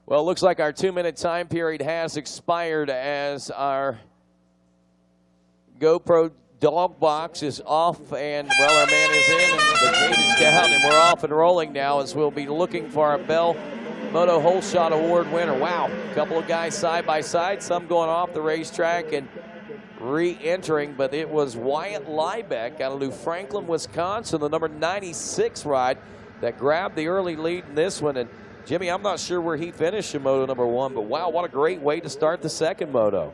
Well, it looks like our 2-minute time period has expired as our GoPro dog box is off, and, well, our man is in, and the gate is down, and we're off and rolling now as we'll be looking for our Bell Moto Hole Shot Award winner. Wow, a couple of guys side by side, some going off the racetrack and re-entering, but it was Wyatt Liebeck out of New Franklin, Wisconsin, the number 96 ride that grabbed the early lead in this one. And Jimmy, I'm not sure where he finished in Moto number 1, but wow, what a great way to start the second Moto.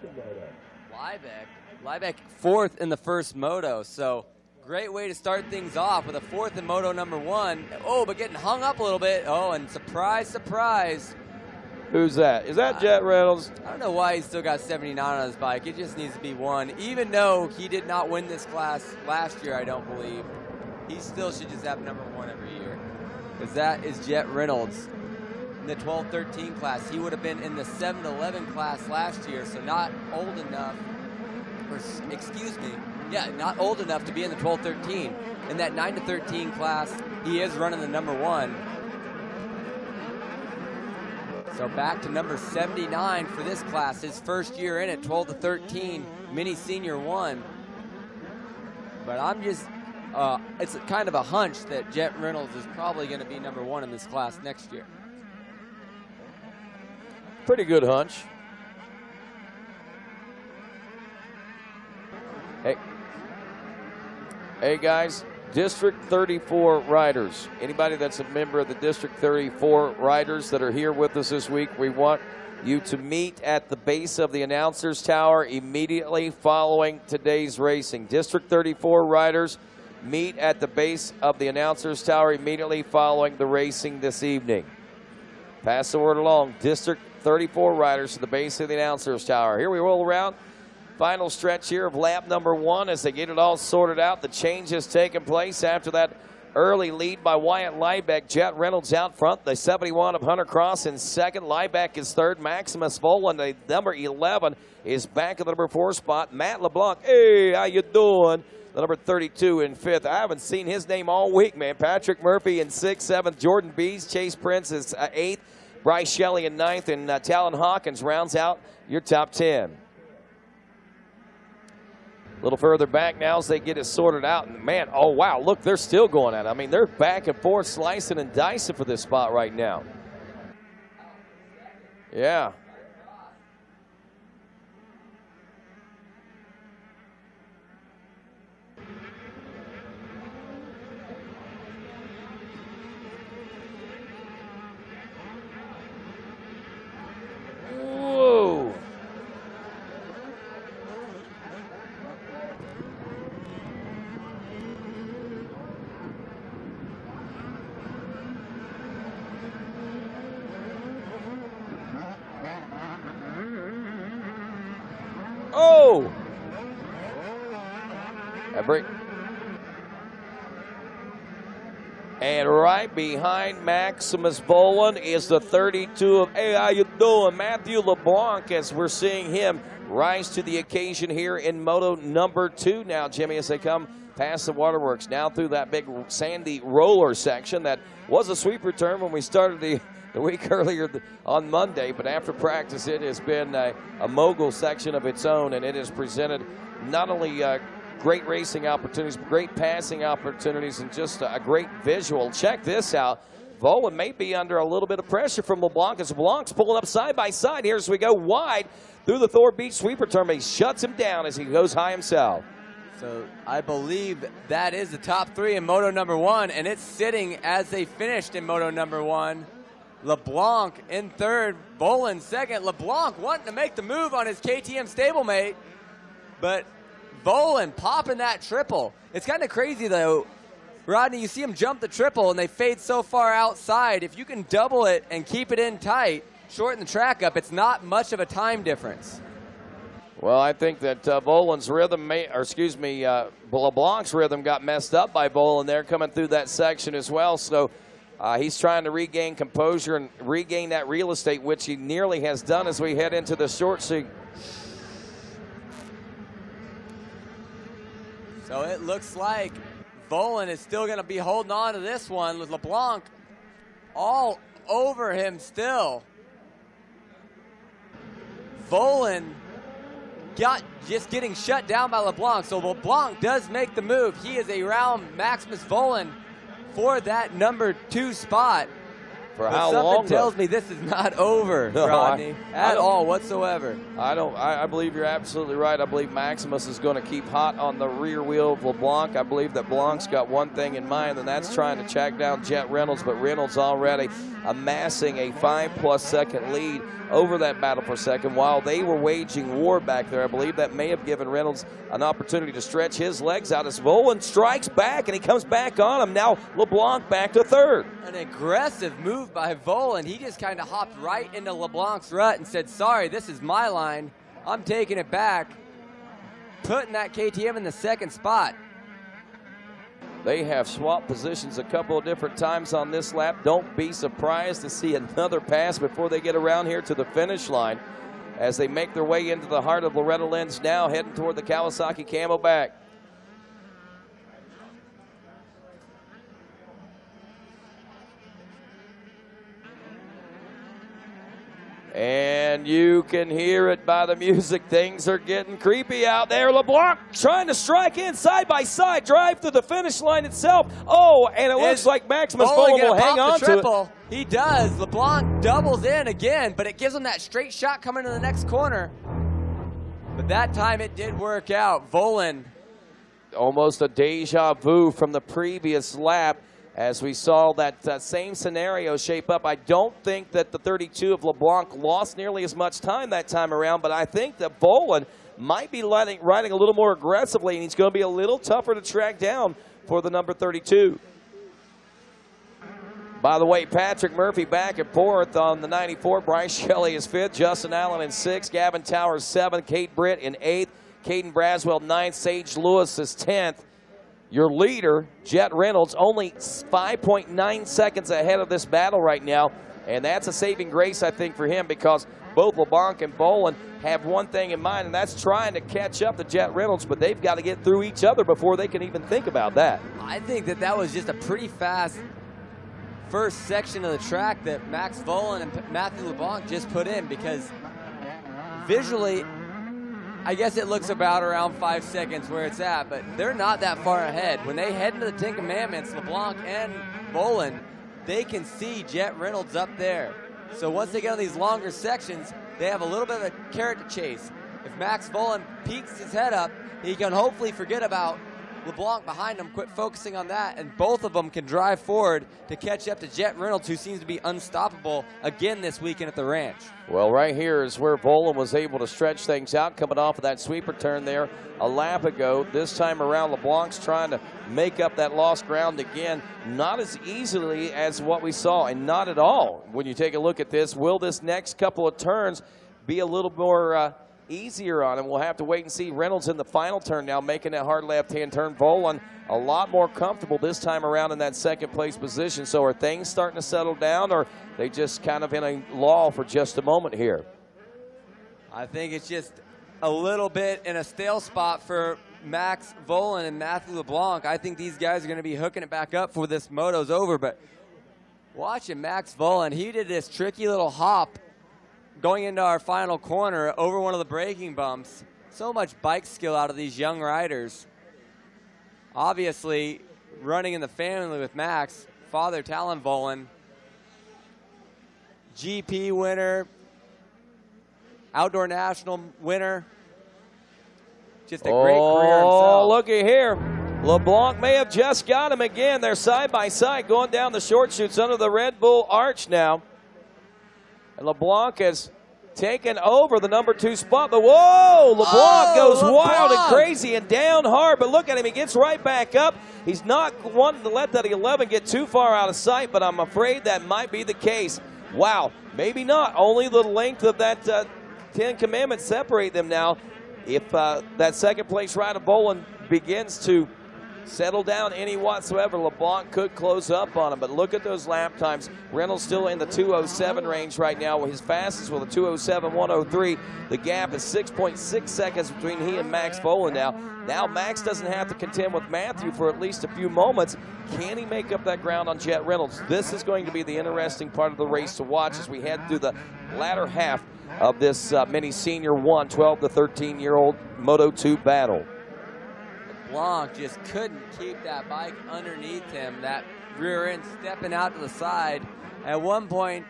Liebeck fourth in the first Moto, so great way to start things off with a fourth in Moto number 1. Oh, but getting hung up a little bit. Oh, and surprise, surprise. Who's that? Is that Jet Reynolds? I don't know why he's still got 79 on his bike. It just needs to be 1. Even though he did not win this class last year, I don't believe. He still should just have number 1 every year. Because that is Jet Reynolds in the 12-13 class. He would have been in the 7-11 class last year, so not old enough, or excuse me, yeah, not old enough to be in the 12-13. In that 9-13 class, he is running the number 1. So back to number 79 for this class, his first year in it, 12-13, mini senior 1. But I'm just, it's kind of a hunch that Jet Reynolds is probably going to be number 1 in this class next year. Pretty good hunch. Hey guys, District 34 riders. Anybody that's a member of the District 34 riders that are here with us this week, we want you to meet at the base of the announcer's tower immediately following today's racing. District 34 riders, meet at the base of the announcer's tower immediately following the racing this evening. Pass the word along. District 34 riders to the base of the announcer's tower. Here we roll around. Final stretch here of lap number 1 as they get it all sorted out. The change has taken place after that early lead by Wyatt Liebeck. Jet Reynolds out front. The 71 of Hunter Cross in second. Liebeck is third. Maximus Volan, the number 11, is back at the number 4 spot. Matt LeBlanc, hey, how you doing? The number 32 in 5th. I haven't seen his name all week, man. Patrick Murphy in 6th, 7th. Jordan Bees, Chase Prince is 8th. Bryce Shelley in 9th. And Talon Hawkins rounds out your top 10. A little further back now as they get it sorted out. And man, oh wow, look, they're still going at it. I mean, they're back and forth, slicing and dicing for this spot right now. Yeah. Whoa. Oh! A break. And right behind Maximus Volan is the 32 of, hey, how you doing? Matthew LeBlanc, as we're seeing him rise to the occasion here in Moto number 2 now, Jimmy, as they come past the waterworks, now through that big sandy roller section that was a sweeper turn when we started the week earlier on Monday, but after practice it has been a mogul section of its own, and it has presented not only great racing opportunities, but great passing opportunities, and just a great visual. Check this out. Volan may be under a little bit of pressure from LeBlanc as LeBlanc's pulling up side by side here as we go wide through the Thor Beach sweeper turn. He shuts him down as he goes high himself. So I believe that is the top 3 in Moto number 1, and it's sitting as they finished in Moto number 1. LeBlanc in 3rd, Volan 2nd. LeBlanc wanting to make the move on his KTM stablemate, but Volan popping that triple. It's kind of crazy, though. Rodney, you see him jump the triple, and they fade so far outside. If you can double it and keep it in tight, shorten the track up, it's not much of a time difference. Well, I think that Volan's rhythm, LeBlanc's rhythm got messed up by Volan there coming through that section as well. So he's trying to regain composure and regain that real estate, which he nearly has done as we head into the short seat. So it looks like Volan is still going to be holding on to this one with LeBlanc all over him still. Volan just getting shut down by LeBlanc. So LeBlanc does make the move. He is around Maximus Volan for that number 2 spot. For but how something long? tells me this is not over, No, Rodney, I at all whatsoever. I believe you're absolutely right. I believe Maximus is going to keep hot on the rear wheel of LeBlanc. I believe that Blanc's got one thing in mind, and that's trying to track down Jet Reynolds. But Reynolds already amassing a 5+ second lead over that battle for second while they were waging war back there. I believe that may have given Reynolds an opportunity to stretch his legs out as Volan strikes back, and he comes back on him. Now LeBlanc back to third. An aggressive move by Volan. He just kind of hopped right into LeBlanc's rut and said, sorry, this is my line. I'm taking it back. Putting that KTM in the second spot. They have swapped positions a couple of different times on this lap. Don't be surprised to see another pass before they get around here to the finish line as they make their way into the heart of Loretta Lynn's now, heading toward the Kawasaki Camelback. And you can hear it by the music. Things are getting creepy out there. LeBlanc trying to strike in side by side, drive to the finish line itself. Oh, and it looks like Maximus Volan will hang on to it. He does. LeBlanc doubles in again, but it gives him that straight shot coming to the next corner. But that time it did work out. Volan. Almost a deja vu from the previous lap. As we saw that same scenario shape up. I don't think that the 32 of LeBlanc lost nearly as much time that time around, but I think that Volan might be riding a little more aggressively, and he's going to be a little tougher to track down for the number 32. By the way, Patrick Murphy back at fourth on the 94. Bryce Shelley is fifth. Justin Allen in sixth. Gavin Towers seventh. Kate Britt in eighth. Caden Braswell ninth. Sage Lewis is 10th. Your leader, Jet Reynolds, only 5.9 seconds ahead of this battle right now. And that's a saving grace, I think, for him, because both LeBlanc and Volan have one thing in mind, and that's trying to catch up to Jet Reynolds, but they've got to get through each other before they can even think about that. I think that was just a pretty fast first section of the track that Max Volan and Matthew LeBlanc just put in, because visually, I guess it looks about around 5 seconds where it's at, but they're not that far ahead. When they head into the Ten Commandments, LeBlanc and Volan, they can see Jet Reynolds up there. So once they get on these longer sections, they have a little bit of a carrot to chase. If Max Volan peeks his head up, he can hopefully forget about LeBlanc behind him, quit focusing on that, and both of them can drive forward to catch up to Jet Reynolds, who seems to be unstoppable again this weekend at the ranch. Well, right here is where Volan was able to stretch things out, coming off of that sweeper turn there a lap ago. This time around, LeBlanc's trying to make up that lost ground again. Not as easily as what we saw, and not at all. When you take a look at this, will this next couple of turns be a little more easier on him? We'll have to wait and see. Reynolds in the final turn now, making that hard left-hand turn. Volan a lot more comfortable this time around in that second place position. So are things starting to settle down, or they just kind of in a lull for just a moment here? I think it's just a little bit in a stale spot for Max Volan and Matthew LeBlanc. I think these guys are going to be hooking it back up before this moto's over. But watching Max Volan, he did this tricky little hop going into our final corner over one of the braking bumps. So much bike skill out of these young riders. Obviously, running in the family with Max, father Talon Volan, GP winner, Outdoor National winner. Just a great career himself. Oh, looky here. LeBlanc may have just got him again. They're side by side going down the short chutes under the Red Bull arch now. And LeBlanc has taken over the number 2 spot. But whoa, LeBlanc goes wild and crazy and down hard. But look at him, he gets right back up. He's not wanting to let that 11 get too far out of sight, but I'm afraid that might be the case. Wow, maybe not. Only the length of that 10 Commandments separate them now. If that second place rider Volan begins to settle down any whatsoever, LeBlanc could close up on him. But look at those lap times. Reynolds still in the 2:07 range right now. His fastest with a 2:07.103. The gap is 6.6 seconds between he and Max Volan now. Now Max doesn't have to contend with Matthew for at least a few moments. Can he make up that ground on Jet Reynolds? This is going to be the interesting part of the race to watch as we head through the latter half of this mini senior 1, 12 to 13-year-old Moto 2 battle. Blanc just couldn't keep that bike underneath him, that rear end stepping out to the side. At one point,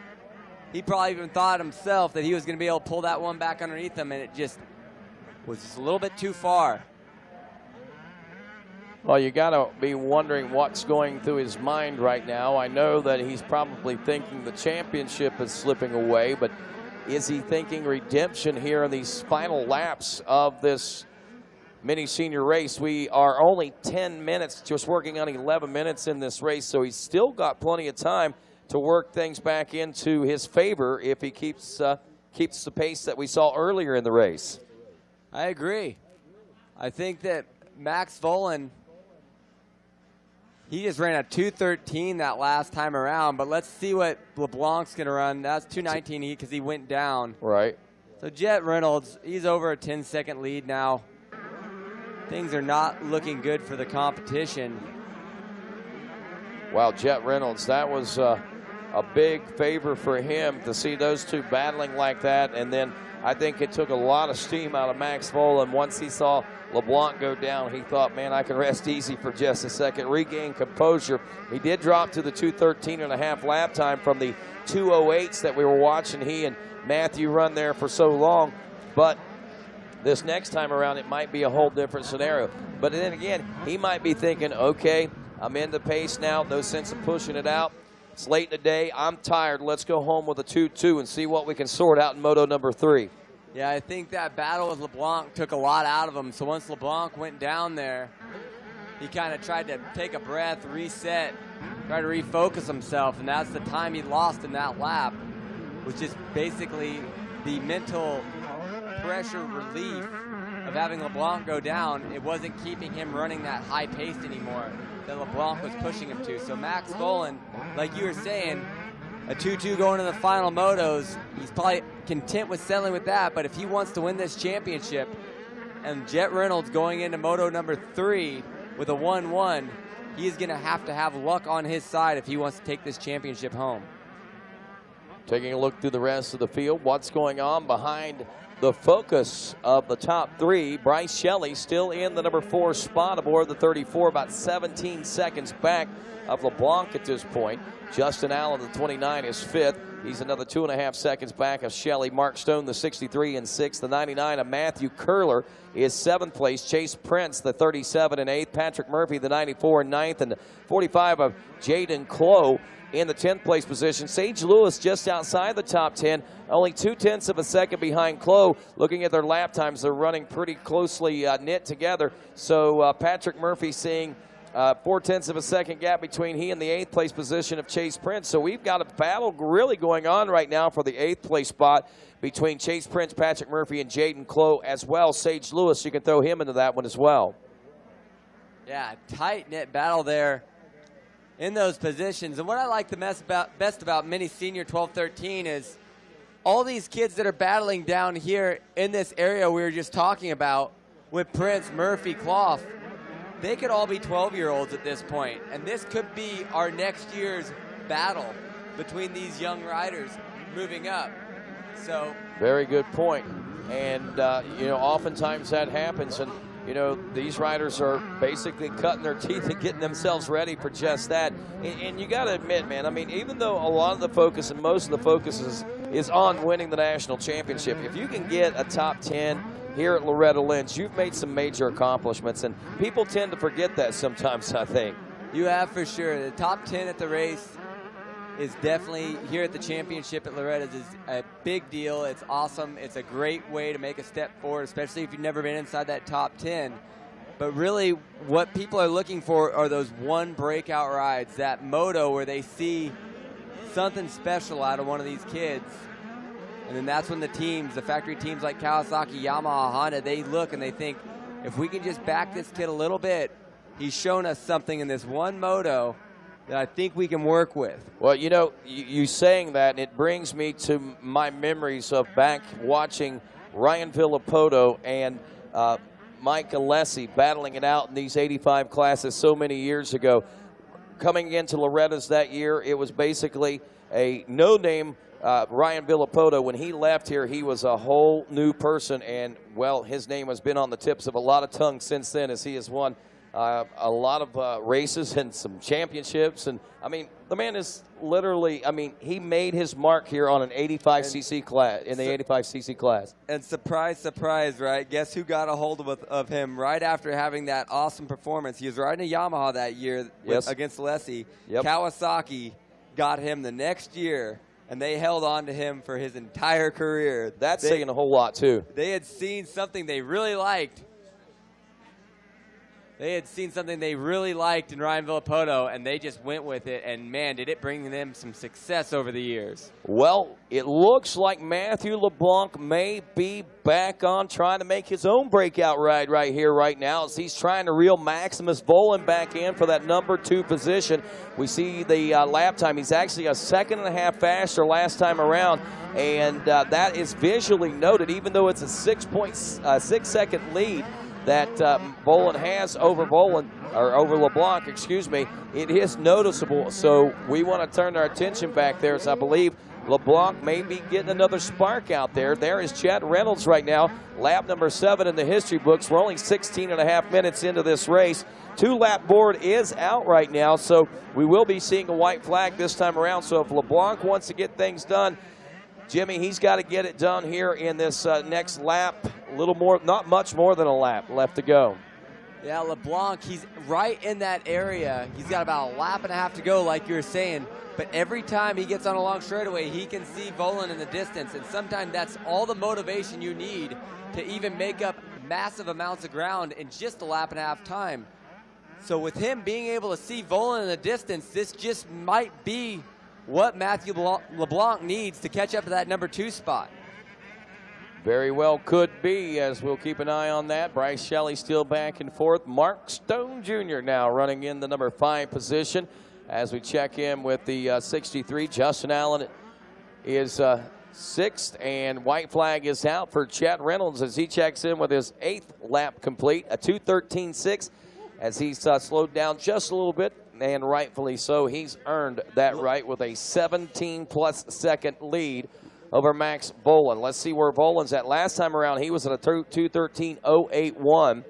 he probably even thought himself that he was going to be able to pull that one back underneath him, and it just was just a little bit too far. Well, you got to be wondering what's going through his mind right now. I know that he's probably thinking the championship is slipping away, but is he thinking redemption here in these final laps of this mini senior race? We are only 10 minutes, just working on 11 minutes in this race, so he's still got plenty of time to work things back into his favor if he keeps the pace that we saw earlier in the race. I agree. I think that Max Vohland, he just ran a 2:13 that last time around, but let's see what LeBlanc's going to run. That's 2:19 because he went down. Right. So Jet Reynolds, he's over a 10-second lead now. Things are not looking good for the competition. Wow, Jet Reynolds, that was a big favor for him to see those two battling like that. And then I think it took a lot of steam out of Max Vohland. Once he saw LeBlanc go down, he thought, man, I can rest easy for just a second, regain composure. He did drop to the 2:13.5 lap time from the 2:08s that we were watching he and Matthew run there for so long. But this next time around, it might be a whole different scenario. But then again, he might be thinking, okay, I'm in the pace now, no sense of pushing it out. It's late in the day, I'm tired, let's go home with a 2-2 and see what we can sort out in Moto number 3. Yeah, I think that battle with LeBlanc took a lot out of him. So once LeBlanc went down there, he kind of tried to take a breath, reset, try to refocus himself, and that's the time he lost in that lap, which is basically the mental pressure relief of having LeBlanc go down. It wasn't keeping him running that high pace anymore that LeBlanc was pushing him to. So Max Vohland, like you were saying, a 2-2 going to the final motos, he's probably content with settling with that, but if he wants to win this championship, and Jet Reynolds going into Moto number 3 with a 1-1, he's going to have luck on his side if he wants to take this championship home. Taking a look through the rest of the field, what's going on behind the focus of the top 3. Bryce Shelley still in the number 4 spot aboard the 34, about 17 seconds back of LeBlanc at this point. Justin Allen, the 29, is 5th. He's another 2.5 seconds back of Shelley. Mark Stone, the 63, in 6th. The 99 of Matthew Curler is 7th place. Chase Prince, the 37, in 8th. Patrick Murphy, the 94, in 9th. And the 45 of Jaden Clough in the 10th place position. Sage Lewis just outside the top 10, only 0.2 of a second behind Clough. Looking at their lap times, they're running pretty closely knit together. So Patrick Murphy seeing 0.4 of a second gap between he and the 8th place position of Chase Prince. So we've got a battle really going on right now for the 8th place spot between Chase Prince, Patrick Murphy, and Jaden Clough as well. Sage Lewis, you can throw him into that one as well. Yeah, tight-knit battle there in those positions. And what I like the best about Mini Senior 12-13 is all these kids that are battling down here in this area we were just talking about with Prince, Murphy, Clough, they could all be 12-year-olds at this point. And this could be our next year's battle between these young riders moving up. So very good point. And, oftentimes that happens. And, these riders are basically cutting their teeth and getting themselves ready for just that. And you got to admit, man, I mean, even though a lot of the focus and most of the focus is on winning the national championship, if you can get a top 10 here at Loretta Lynn's, you've made some major accomplishments. And people tend to forget that sometimes, I think. You have for sure. The top 10 at the race is definitely, here at the championship at Loretta's, is a big deal. It's awesome. It's a great way to make a step forward, especially if you've never been inside that top 10. But really, what people are looking for are those one breakout rides, that moto where they see something special out of one of these kids. And then that's when the teams, the factory teams like Kawasaki, Yamaha, Honda, they look and they think, if we can just back this kid a little bit, he's shown us something in this one moto that I think we can work with. Well, you saying that, it brings me to my memories of back watching Ryan Villapoto and Mike Alessi battling it out in these 85 classes so many years ago. Coming into Loretta's that year, it was basically a no-name Ryan Villapoto, when he left here, he was a whole new person, and, well, his name has been on the tips of a lot of tongues since then as he has won a lot of races and some championships. And, I mean, the man is literally, I mean, he made his mark here on an 85cc class, in the 85cc class. And surprise, surprise, right? Guess who got a hold of him right after having that awesome performance? He was riding a Yamaha that year against Alessi. Yep. Kawasaki got him the next year, and they held on to him for his entire career. That's saying a whole lot, too. They had seen something they really liked. They had seen something they really liked in Ryan Villapoto, and they just went with it, and, man, did it bring them some success over the years. Well, it looks like Matthew LeBlanc may be back on trying to make his own breakout ride right here, right now, as he's trying to reel Maximus Volan back in for that number 2 position. We see the lap time. He's actually a second and a half faster last time around, and that is visually noted, even though it's a 6.6-second lead that Volan has over LeBlanc, excuse me. It is noticeable, so we want to turn our attention back there, as I believe LeBlanc may be getting another spark out there. There is Chet Reynolds right now, lap number 7 in the history books. We're only 16 and a half minutes into this race. 2-lap board is out right now, so we will be seeing a white flag this time around. So if LeBlanc wants to get things done, Jimmy, he's got to get it done here in this next lap. A little more, not much more than a lap left to go. Yeah, LeBlanc, he's right in that area. He's got about a lap and a half to go, like you were saying. But every time he gets on a long straightaway, he can see Volan in the distance. And sometimes that's all the motivation you need to even make up massive amounts of ground in just a lap and a half time. So with him being able to see Volan in the distance, this just might be what Matthew LeBlanc needs to catch up to that number 2 spot. Very well could be, as we'll keep an eye on that. Bryce Shelley still back and forth. Mark Stone Jr. now running in the number 5 position. As we check in with the 63, Justin Allen is 6th, and white flag is out for Chet Reynolds as he checks in with his 8th lap complete, a 2:13.6, as he's slowed down just a little bit, and rightfully so. He's earned that right with a 17-plus second lead over Max Volan. Let's see where Volan's at. Last time around, he was at a 2:13.081.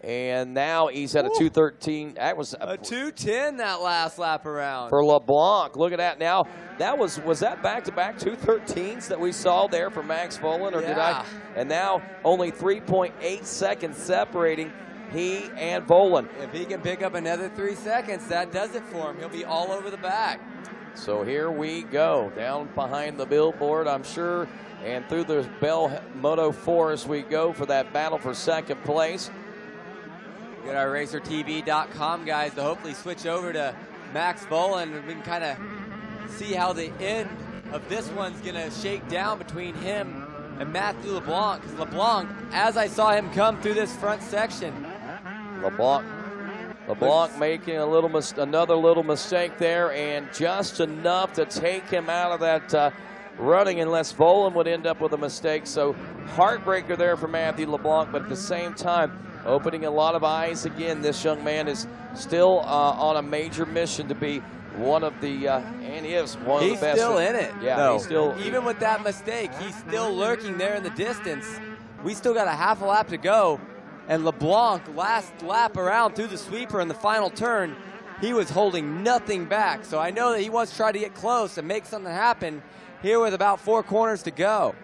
And now he's at a 2:13. That was a 2:10 that last lap around. For LeBlanc. Look at that now. That was that back-to-back 2:13s that we saw there for Max Volan, or did I? And now only 3.8 seconds separating he and Volan. If he can pick up another 3 seconds, that does it for him. He'll be all over the back. So here we go, down behind the billboard, I'm sure, and through the Bell Moto Forest we go for that battle for second place. Get our RacerTV.com guys to hopefully switch over to Max Volan, and we can kind of see how the end of this one's going to shake down between him and Matthew LeBlanc. Because LeBlanc, as I saw him come through this front section, LeBlanc making another little mistake there, and just enough to take him out of that running, unless Volan would end up with a mistake. So heartbreaker there for Matthew LeBlanc, but at the same time, opening a lot of eyes again. This young man is still on a major mission to be one of the, and is one of the best. He's still in it. Yeah, he's still. Even with that mistake, he's still lurking there in the distance. We still got a half a lap to go. And LeBlanc, last lap around through the sweeper in the final turn, he was holding nothing back. So I know that he wants to try to get close and make something happen here with about 4 corners to go.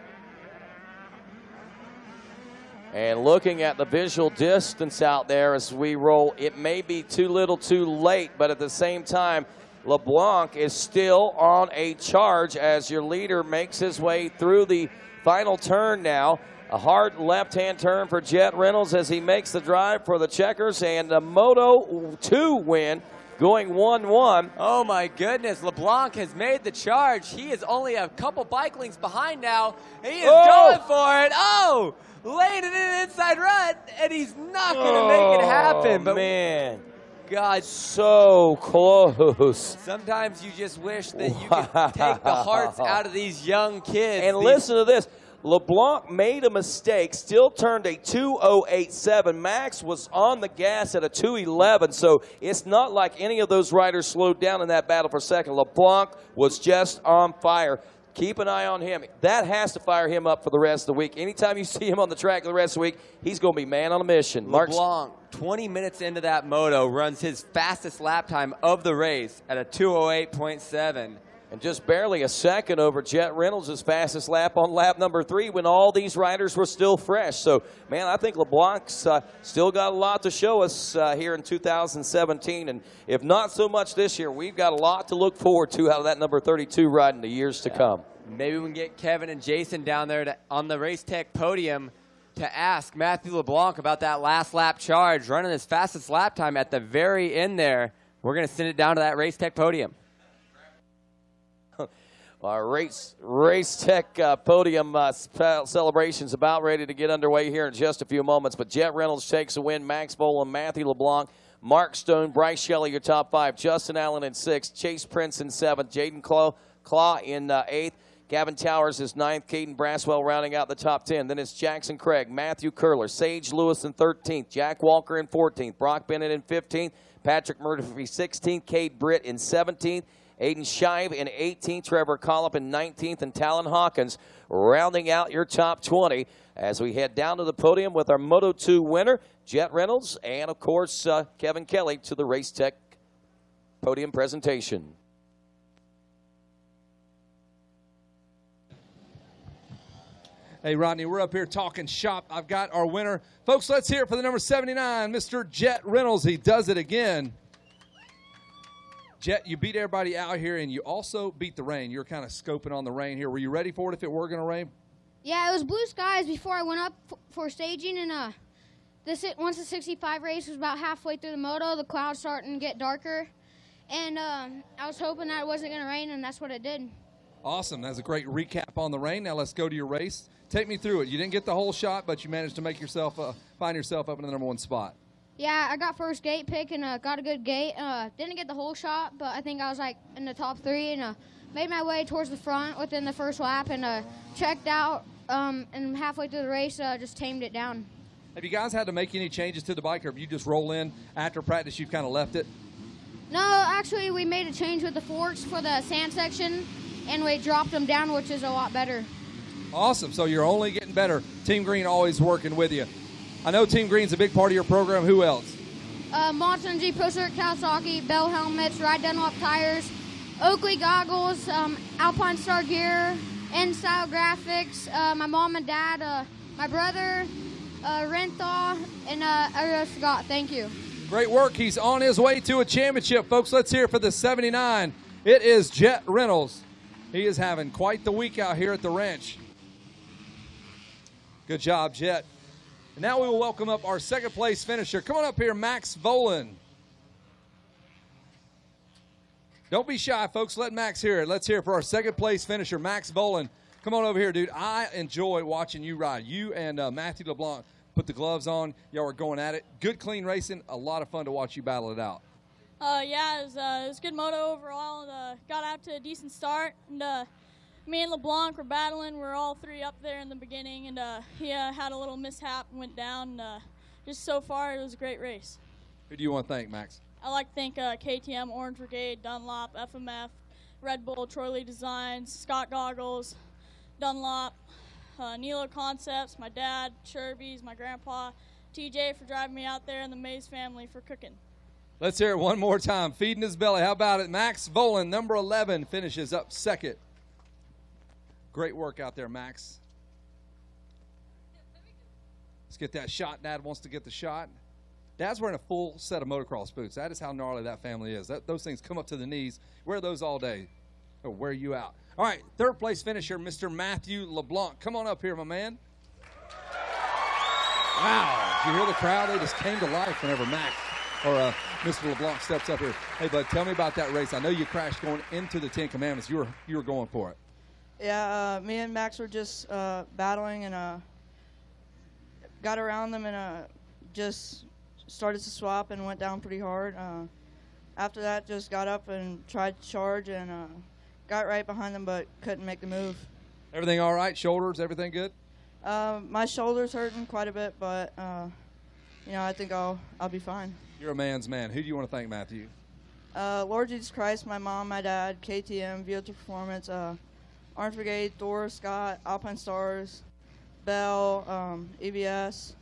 And looking at the visual distance out there as we roll, it may be too little too late, but at the same time, LeBlanc is still on a charge as your leader makes his way through the final turn now. A hard left-hand turn for Chet Reynolds as he makes the drive for the checkers, and a Moto 2 win going 1-1. Oh my goodness, LeBlanc has made the charge. He is only a couple bike links behind now. He is going for it. Oh, laying it in an inside run, and he's not going to make it happen. But man, God, so close. Sometimes you just wish that you could take the hearts out of these young kids. And listen to this. LeBlanc made a mistake, still turned a 2:08.7. Max was on the gas at a 2:11, so it's not like any of those riders slowed down in that battle for second. LeBlanc was just on fire. keep an eye on him. That has to fire him up for the rest of the week. Anytime you see him on the track the rest of the week, he's going to be man on a mission. LeBlanc, 20 minutes into that moto, runs his fastest lap time of the race at a 2:08.7. And just barely a second over Jet Reynolds' fastest lap on lap number 3 when all these riders were still fresh. So, man, I think LeBlanc's still got a lot to show us here in 2017. And if not so much this year, we've got a lot to look forward to out of that number 32 ride in the years to come. Maybe we can get Kevin and Jason down there on the Race Tech podium to ask Matthew LeBlanc about that last lap charge, running his fastest lap time at the very end there. We're going to send it down to that Race Tech podium. Our Race Tech podium celebration's about ready to get underway here in just a few moments. But Jet Reynolds takes a win. Max Boland, Matthew LeBlanc, Mark Stone, Bryce Shelley, your top 5. Justin Allen in 6th. Chase Prince in 7th. Jaden Claw in 8th. Gavin Towers is 9th. Caden Braswell rounding out the top 10. Then it's Jackson Craig, Matthew Curler, Sage Lewis in 13th. Jack Walker in 14th. Brock Bennett in 15th. Patrick Murphy 16th. Cade Britt in 17th. Aiden Shive in 18th, Trevor Collop in 19th, and Talon Hawkins rounding out your top 20 as we head down to the podium with our Moto 2 winner, Jet Reynolds, and, of course, Kevin Kelly to the Race Tech podium presentation. Hey, Rodney, we're up here talking shop. I've got our winner. Folks, let's hear it for the number 79, Mr. Jet Reynolds. He does it again. Jet, you beat everybody out here, and you also beat the rain. You're kind of scoping on the rain here. Were you ready for it if it were going to rain? Yeah, it was blue skies before I went up for staging, and once the 65 race was about halfway through the moto, the clouds starting to get darker, and I was hoping that it wasn't going to rain, and that's what it did. Awesome. That's a great recap on the rain. Now let's go to your race. Take me through it. You didn't get the whole shot, but you managed to make yourself find yourself up in the number 1 spot. Yeah, I got first gate pick and got a good gate. Didn't get the whole shot, but I think I was like in the top 3 and made my way towards the front within the first lap and checked out. And halfway through the race, just tamed it down. Have you guys had to make any changes to the bike, or have you just roll in after practice? You've kind of left it. No, actually, we made a change with the forks for the sand section, and we dropped them down, which is a lot better. Awesome. So you're only getting better. Team Green always working with you. I know Team Green's a big part of your program. Who else? Monson G, Pusher, Kawasaki, Bell Helmets, Ride Dunlop Tires, Oakley Goggles, Alpine Star Gear, InStyle Graphics, my mom and dad, my brother, Renthaw, and I just forgot. Thank you. Great work. He's on his way to a championship. Folks, let's hear it for the 79. It is Jet Reynolds. He is having quite the week out here at the ranch. Good job, Jet. And now we will welcome up our second place finisher. Come on up here, Max Volan. Don't be shy, folks. Let Max hear it. Let's hear it for our second place finisher, Max Volan. Come on over here, dude. I enjoy watching you ride. You and Matthew LeBlanc put the gloves on. Y'all are going at it. Good, clean racing. A lot of fun to watch you battle it out. Yeah, it was a good moto overall. Got out to a decent start. And me and LeBlanc were battling. We're all 3 up there in the beginning. And he had a little mishap and went down. Just so far, it was a great race. Who do you want to thank, Max? I'd like to thank KTM, Orange Brigade, Dunlop, FMF, Red Bull, Troy Lee Designs, Scott Goggles, Dunlop, Nilo Concepts, my dad, Sherby's, my grandpa, TJ for driving me out there, and the Mays family for cooking. Let's hear it one more time. Feeding his belly. How about it? Max Volan, number 11, finishes up second. Great work out there, Max. Let's get that shot. Dad wants to get the shot. Dad's wearing a full set of motocross boots. That is how gnarly that family is. Those things come up to the knees. Wear those all day. Or wear you out. All right, third place finisher, Mr. Matthew LeBlanc. Come on up here, my man. Wow. Did you hear the crowd? They just came to life whenever Max or Mr. LeBlanc steps up here. Hey, bud, tell me about that race. I know you crashed going into the Ten Commandments. You were going for it. Yeah, me and Max were just battling and got around them and just started to swap and went down pretty hard. After that, just got up and tried to charge and got right behind them, but couldn't make the move. Everything all right? Shoulders, everything good? My shoulder's hurting quite a bit, but I think I'll be fine. You're a man's man. Who do you want to thank, Matthew? Lord Jesus Christ, my mom, my dad, KTM, VO2 Performance, Orange Brigade, Thor, Scott, Alpine Stars, Bell, EBS,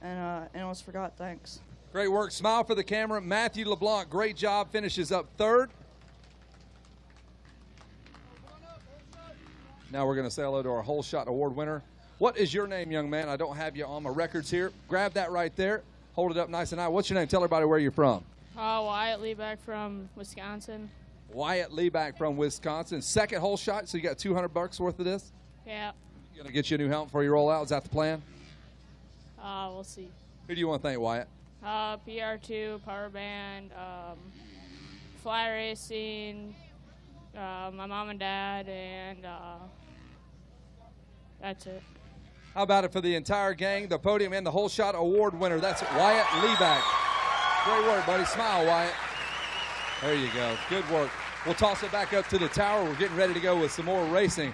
and almost forgot. Thanks. Great work. Smile for the camera. Matthew LeBlanc, great job. Finishes up third. Now we're going to say hello to our Whole Shot Award winner. What is your name, young man? I don't have you on my records here. Grab that right there. Hold it up nice and high. What's your name? Tell everybody where you're from. Wyatt Liebeck from Wisconsin. Wyatt Liebeck from Wisconsin. Second Whole Shot, so you got $200 worth of this? Yeah. Going to get you a new helmet before you roll out. Is that the plan? We'll see. Who do you want to thank, Wyatt? PR2, Power Band, Fly Racing, my mom and dad, and that's it. How about it for the entire gang, the podium, and the Whole Shot Award winner? That's Wyatt Liebeck. Great work, buddy. Smile, Wyatt. There you go. Good work. We'll toss it back up to the tower. We're getting ready to go with some more racing.